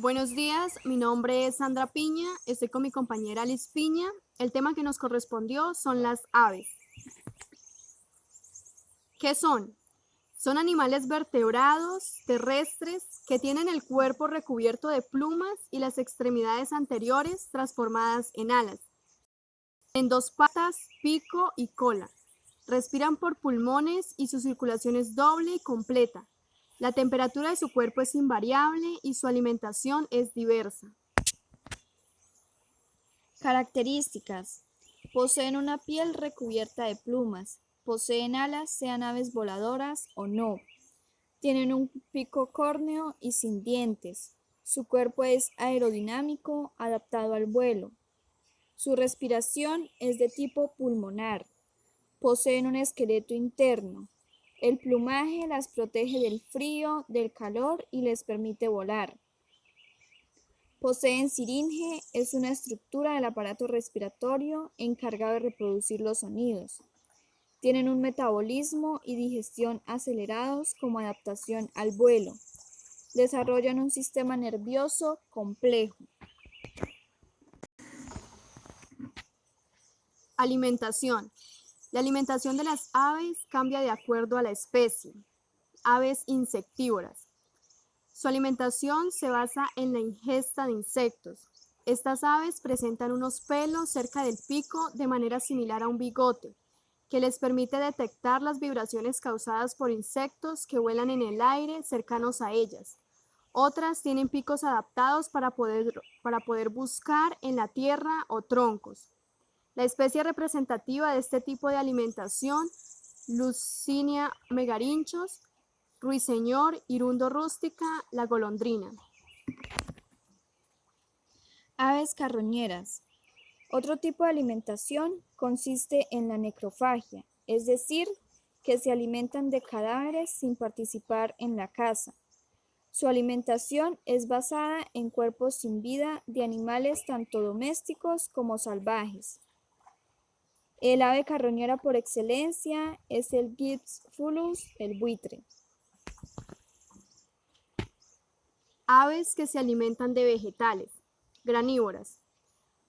Buenos días, mi nombre es Sandra Piña, estoy con mi compañera Liz Piña. El tema que nos correspondió son las aves. ¿Qué son? Son animales vertebrados, terrestres, que tienen el cuerpo recubierto de plumas y las extremidades anteriores transformadas en alas. En dos patas, pico y cola. Respiran por pulmones y su circulación es doble y completa. La temperatura de su cuerpo es invariable y su alimentación es diversa. Características. Poseen una piel recubierta de plumas. Poseen alas, sean aves voladoras o no. Tienen un pico córneo y sin dientes. Su cuerpo es aerodinámico, adaptado al vuelo. Su respiración es de tipo pulmonar. Poseen un esqueleto interno. El plumaje las protege del frío, del calor y les permite volar. Poseen siringe, es una estructura del aparato respiratorio encargado de reproducir los sonidos. Tienen un metabolismo y digestión acelerados como adaptación al vuelo. Desarrollan un sistema nervioso complejo. Alimentación. La alimentación de las aves cambia de acuerdo a la especie. Aves insectívoras. Su alimentación se basa en la ingesta de insectos. Estas aves presentan unos pelos cerca del pico de manera similar a un bigote, que les permite detectar las vibraciones causadas por insectos que vuelan en el aire cercanos a ellas. Otras tienen picos adaptados para poder buscar en la tierra o troncos. La especie representativa de este tipo de alimentación, Lucinia megarinchos, ruiseñor, irundo rústica, la golondrina. Aves carroñeras. Otro tipo de alimentación consiste en la necrofagia, es decir, que se alimentan de cadáveres sin participar en la caza. Su alimentación es basada en cuerpos sin vida de animales tanto domésticos como salvajes. El ave carroñera por excelencia es el Gyps fulus, el buitre. Aves que se alimentan de vegetales, granívoras.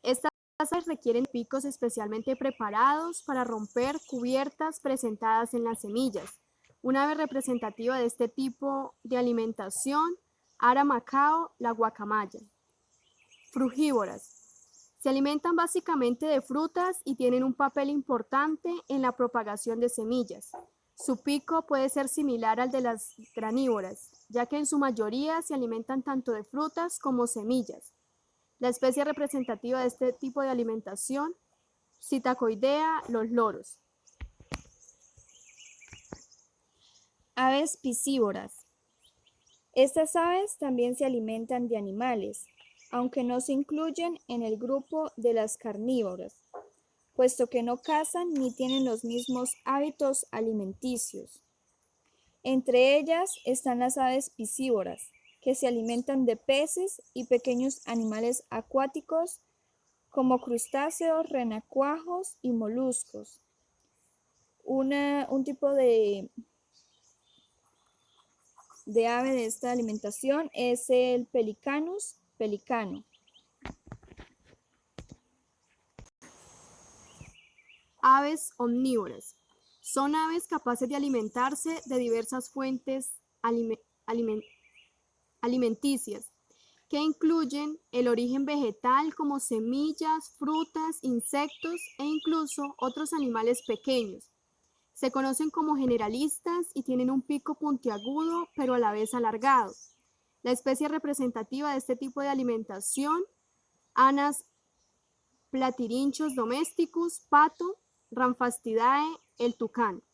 Estas aves requieren picos especialmente preparados para romper cubiertas presentadas en las semillas. Una ave representativa de este tipo de alimentación, Ara macao, la guacamaya. Frugívoras. Se alimentan básicamente de frutas y tienen un papel importante en la propagación de semillas. Su pico puede ser similar al de las granívoras, ya que en su mayoría se alimentan tanto de frutas como semillas. La especie representativa de este tipo de alimentación, Psittacoidea, los loros. Aves piscívoras. Estas aves también se alimentan de animales, aunque no se incluyen en el grupo de las carnívoras, puesto que no cazan ni tienen los mismos hábitos alimenticios. Entre ellas están las aves piscívoras, que se alimentan de peces y pequeños animales acuáticos como crustáceos, renacuajos y moluscos. Un tipo de ave de esta alimentación es el Pelicanus pelicano. Aves omnívoras. Son aves capaces de alimentarse de diversas fuentes alimenticias, que incluyen el origen vegetal como semillas, frutas, insectos e incluso otros animales pequeños. Se conocen como generalistas y tienen un pico puntiagudo pero a la vez alargado. La especie representativa de este tipo de alimentación, Anas platyrinchos domesticus, pato, Rhamphasidae, el tucán.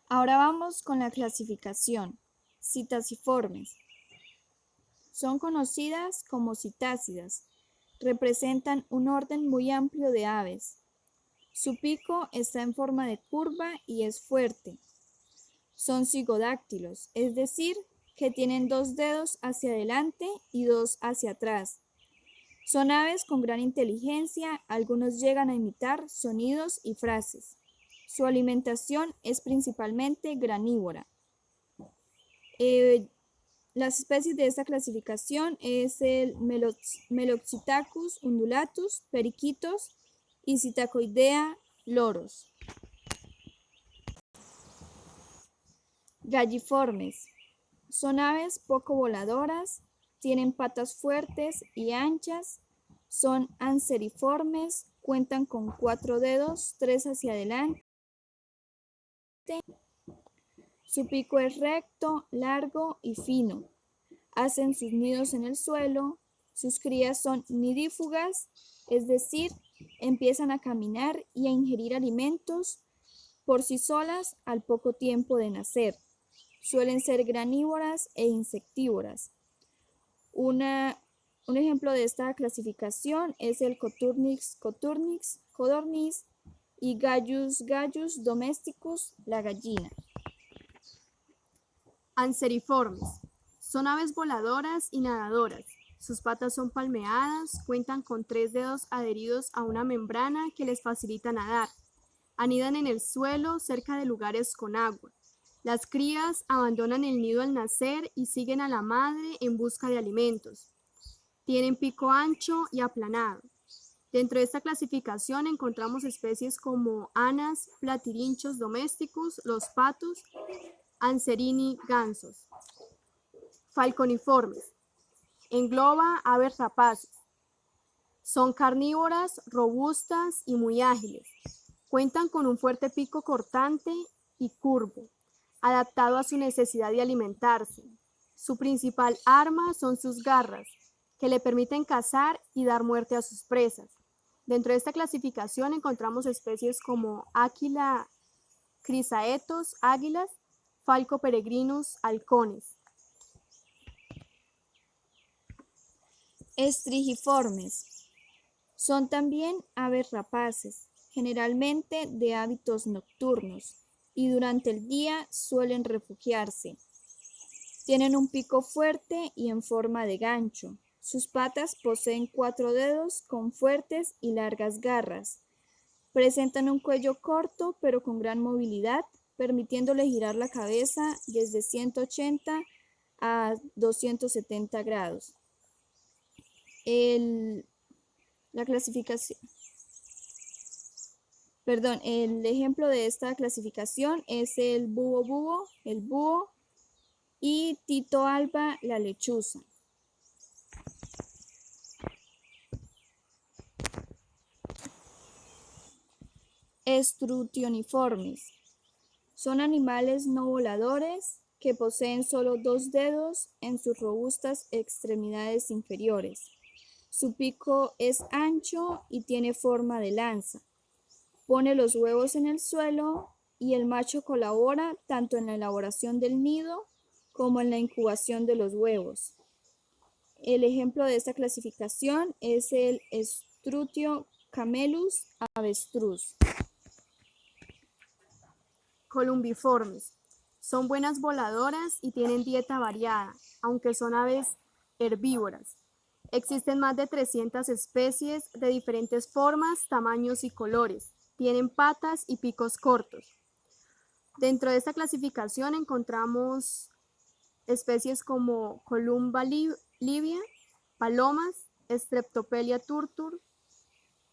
Ahora vamos con la clasificación. Citasiformes. Son conocidas como citácidas. Representan un orden muy amplio de aves. Su pico está en forma de curva y es fuerte. Son cigodáctilos, es decir, que tienen 2 dedos hacia adelante y 2 hacia atrás. Son aves con gran inteligencia, algunos llegan a imitar sonidos y frases. Su alimentación es principalmente granívora. Las especies de esta clasificación es el Meloxytacus undulatus, periquitos, y Psittacoidea, loros. Galliformes. Son aves poco voladoras, tienen patas fuertes y anchas, son anseriformes, cuentan con 4 dedos, 3 hacia adelante. Su pico es recto, largo y fino. Hacen sus nidos en el suelo. Sus crías son nidífugas, es decir, empiezan a caminar y a ingerir alimentos por sí solas al poco tiempo de nacer. Suelen ser granívoras e insectívoras. Un ejemplo de esta clasificación es el Coturnix codornis y Gallus domesticus, la gallina. Anseriformes. Son aves voladoras y nadadoras. Sus patas son palmeadas, cuentan con 3 dedos adheridos a una membrana que les facilita nadar. Anidan en el suelo cerca de lugares con agua. Las crías abandonan el nido al nacer y siguen a la madre en busca de alimentos. Tienen pico ancho y aplanado. Dentro de esta clasificación encontramos especies como Anas platyrinchos domesticus, los patos, Anserini gansos. Falconiformes. Engloba aves rapaces. Son carnívoras, robustas y muy ágiles. Cuentan con un fuerte pico cortante y curvo, adaptado a su necesidad de alimentarse. Su principal arma son sus garras, que le permiten cazar y dar muerte a sus presas. Dentro de esta clasificación encontramos especies como Aquila crisaetos, águilas, Falco peregrinus, halcones. Estrigiformes. Son también aves rapaces, generalmente de hábitos nocturnos, y durante el día suelen refugiarse. Tienen un pico fuerte y en forma de gancho. Sus patas poseen 4 dedos con fuertes y largas garras. Presentan un cuello corto pero con gran movilidad, permitiéndole girar la cabeza desde 180 a 270 grados. El ejemplo de esta clasificación es el búho, y Tito alba, la lechuza. Estrutioniformes. Son animales no voladores que poseen solo 2 dedos en sus robustas extremidades inferiores. Su pico es ancho y tiene forma de lanza. Pone los huevos en el suelo y el macho colabora tanto en la elaboración del nido como en la incubación de los huevos. El ejemplo de esta clasificación es el Strutio camelus, avestruz. Columbiformes. Son buenas voladoras y tienen dieta variada, aunque son aves herbívoras. Existen más de 300 especies de diferentes formas, tamaños y colores. Tienen patas y picos cortos. Dentro de esta clasificación encontramos especies como Columba livia, palomas, Streptopelia turtur,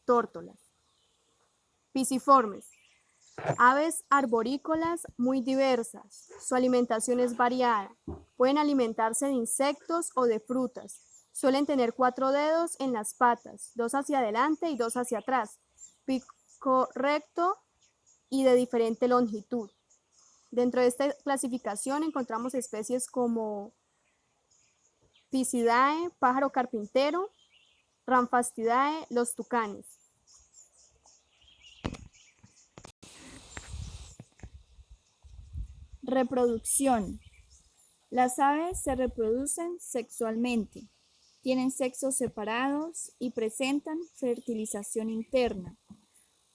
tórtolas. Pisiformes. Aves arborícolas muy diversas. Su alimentación es variada. Pueden alimentarse de insectos o de frutas. Suelen tener 4 dedos en las patas, 2 hacia adelante y 2 hacia atrás. Pico recto y de diferente longitud. Dentro de esta clasificación encontramos especies como Phisidae, pájaro carpintero, Rhamphasidae, los tucanes. Reproducción. Las aves se reproducen sexualmente, tienen sexos separados y presentan fertilización interna,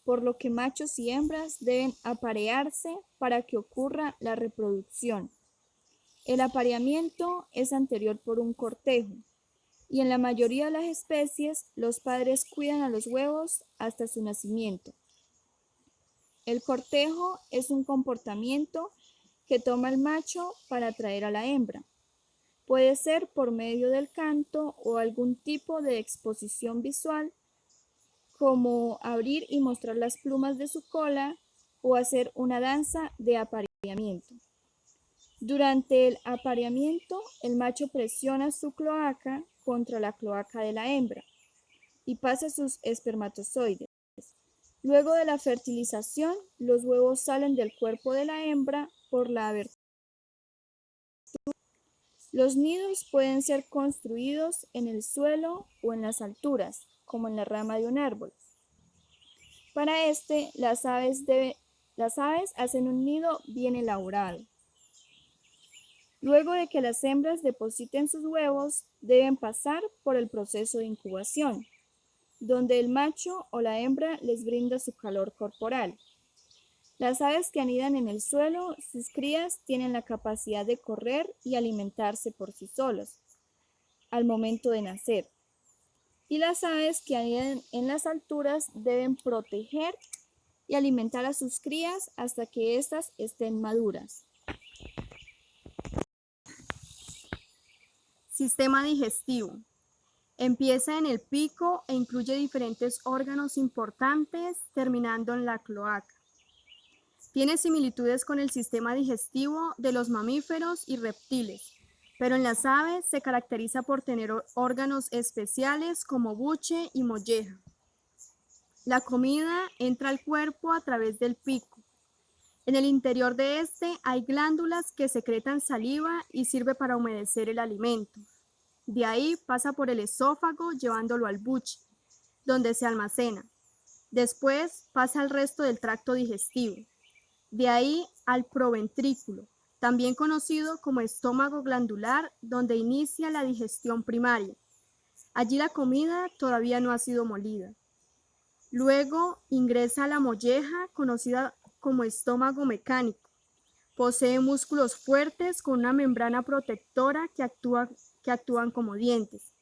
por lo que machos y hembras deben aparearse para que ocurra la reproducción. El apareamiento es anterior por un cortejo, y en la mayoría de las especies los padres cuidan a los huevos hasta su nacimiento. El cortejo es un comportamiento que toma el macho para atraer a la hembra. Puede ser por medio del canto o algún tipo de exposición visual, como abrir y mostrar las plumas de su cola o hacer una danza de apareamiento. Durante el apareamiento, el macho presiona su cloaca contra la cloaca de la hembra y pasa sus espermatozoides. Luego de la fertilización, los huevos salen del cuerpo de la hembra por la abertura. Los nidos pueden ser construidos en el suelo o en las alturas, como en la rama de un árbol. Para las aves hacen un nido bien elaborado. Luego de que las hembras depositen sus huevos, deben pasar por el proceso de incubación, donde el macho o la hembra les brinda su calor corporal. Las aves que anidan en el suelo, sus crías tienen la capacidad de correr y alimentarse por sí solos al momento de nacer. Y las aves que anidan en las alturas deben proteger y alimentar a sus crías hasta que éstas estén maduras. Sistema digestivo. Empieza en el pico e incluye diferentes órganos importantes, terminando en la cloaca. Tiene similitudes con el sistema digestivo de los mamíferos y reptiles, pero en las aves se caracteriza por tener órganos especiales como buche y molleja. La comida entra al cuerpo a través del pico. En el interior de este hay glándulas que secretan saliva y sirve para humedecer el alimento. De ahí pasa por el esófago llevándolo al buche, donde se almacena. Después pasa al resto del tracto digestivo. De ahí al proventrículo, también conocido como estómago glandular, donde inicia la digestión primaria. Allí la comida todavía no ha sido molida. Luego ingresa a la molleja, conocida como estómago mecánico. Posee músculos fuertes con una membrana protectora que actúan como dientes.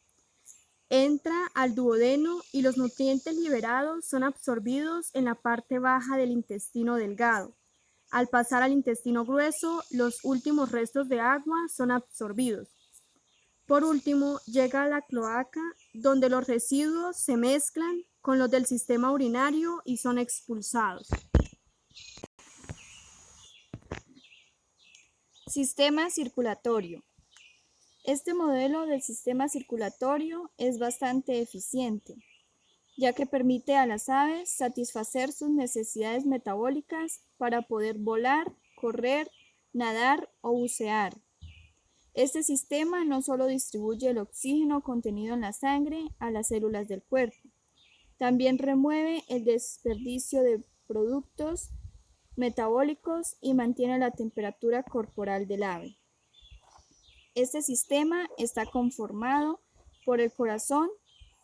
Entra al duodeno y los nutrientes liberados son absorbidos en la parte baja del intestino delgado. Al pasar al intestino grueso, los últimos restos de agua son absorbidos. Por último, llega a la cloaca, donde los residuos se mezclan con los del sistema urinario y son expulsados. Sistema circulatorio. Este modelo del sistema circulatorio es bastante eficiente, ya que permite a las aves satisfacer sus necesidades metabólicas para poder volar, correr, nadar o bucear. Este sistema no solo distribuye el oxígeno contenido en la sangre a las células del cuerpo, también remueve el desperdicio de productos metabólicos y mantiene la temperatura corporal del ave. Este sistema está conformado por el corazón,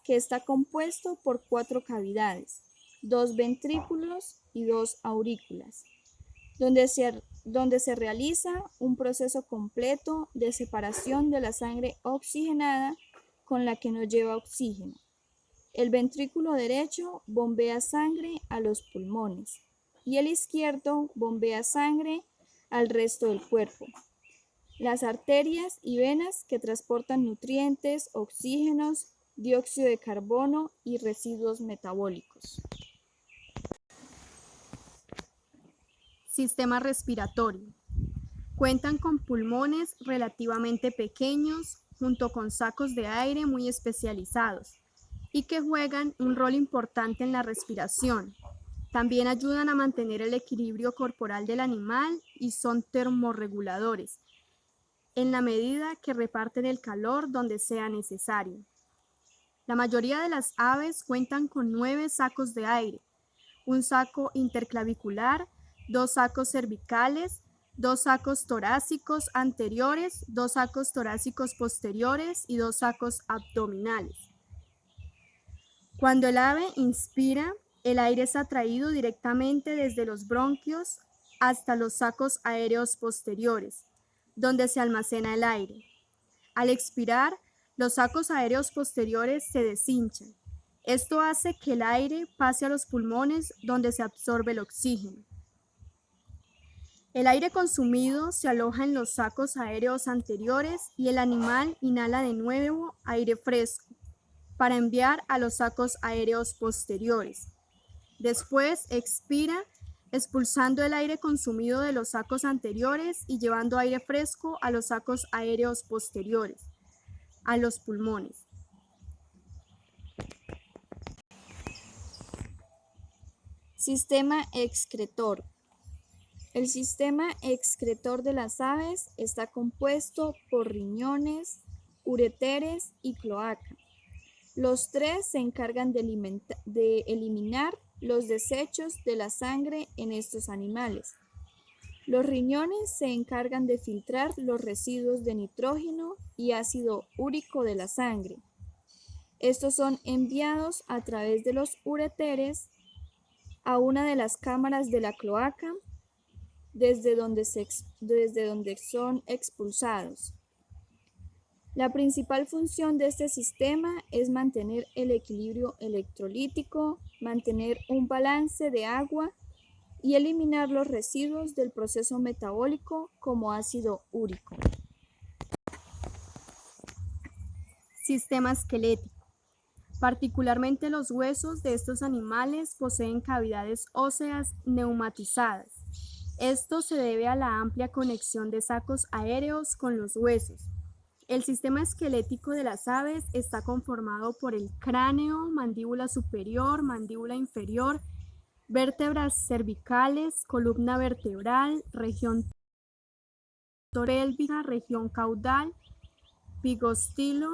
que está compuesto por 4 cavidades, 2 ventrículos y 2 aurículas, donde se realiza un proceso completo de separación de la sangre oxigenada con la que no lleva oxígeno. El ventrículo derecho bombea sangre a los pulmones y el izquierdo bombea sangre al resto del cuerpo. Las arterias y venas que transportan nutrientes, oxígenos, dióxido de carbono y residuos metabólicos. Sistema respiratorio. Cuentan con pulmones relativamente pequeños junto con sacos de aire muy especializados y que juegan un rol importante en la respiración. También ayudan a mantener el equilibrio corporal del animal y son termorreguladores, en la medida que reparten el calor donde sea necesario. La mayoría de las aves cuentan con 9 sacos de aire, un saco interclavicular, 2 sacos cervicales, 2 sacos torácicos anteriores, 2 sacos torácicos posteriores y 2 sacos abdominales. Cuando el ave inspira, el aire es atraído directamente desde los bronquios hasta los sacos aéreos posteriores, donde se almacena el aire. Al expirar, los sacos aéreos posteriores se deshinchan. Esto hace que el aire pase a los pulmones donde se absorbe el oxígeno. El aire consumido se aloja en los sacos aéreos anteriores y el animal inhala de nuevo aire fresco para enviar a los sacos aéreos posteriores. Después expira, expulsando el aire consumido de los sacos anteriores y llevando aire fresco a los sacos aéreos posteriores, a los pulmones. Sistema excretor. El sistema excretor de las aves está compuesto por riñones, ureteres y cloaca. Los tres se encargan de eliminar los desechos de la sangre en estos animales. Los riñones se encargan de filtrar los residuos de nitrógeno y ácido úrico de la sangre. Estos son enviados a través de los ureteres a una de las cámaras de la cloaca, desde donde son expulsados. La principal función de este sistema es mantener el equilibrio electrolítico, mantener un balance de agua y eliminar los residuos del proceso metabólico como ácido úrico. Sistema esquelético. Particularmente los huesos de estos animales poseen cavidades óseas neumatizadas. Esto se debe a la amplia conexión de sacos aéreos con los huesos. El sistema esquelético de las aves está conformado por el cráneo, mandíbula superior, mandíbula inferior, vértebras cervicales, columna vertebral, región pélvica, región caudal, pigostilo,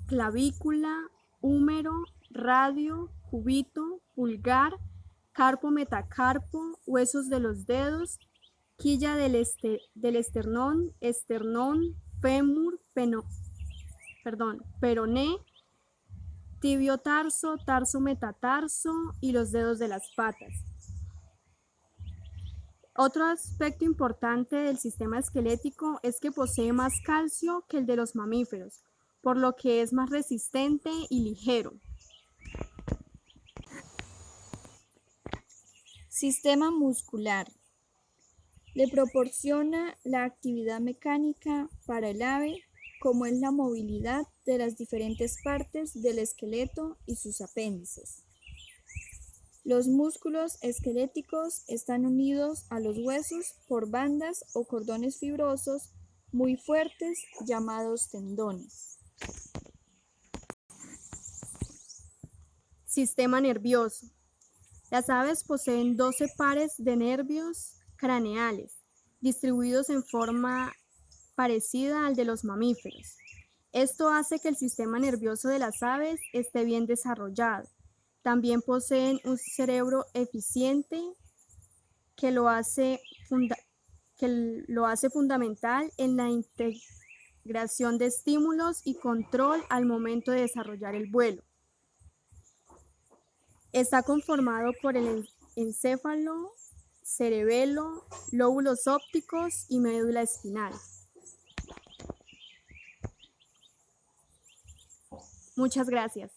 clavícula, húmero, radio, cúbito, pulgar, carpo, metacarpo, huesos de los dedos, quilla del esternón, fémur, peroné, tibio tarso, tarso metatarso y los dedos de las patas. Otro aspecto importante del sistema esquelético es que posee más calcio que el de los mamíferos, por lo que es más resistente y ligero. Sistema muscular. Le proporciona la actividad mecánica para el ave, como es la movilidad de las diferentes partes del esqueleto y sus apéndices. Los músculos esqueléticos están unidos a los huesos por bandas o cordones fibrosos muy fuertes llamados tendones. Sistema nervioso. Las aves poseen 12 pares de nervios craneales, distribuidos en forma parecida al de los mamíferos. Esto hace que el sistema nervioso de las aves esté bien desarrollado. También poseen un cerebro eficiente que lo hace fundamental en la integración de estímulos y control al momento de desarrollar el vuelo. Está conformado por el encéfalo, cerebelo, lóbulos ópticos y médula espinal. Muchas gracias.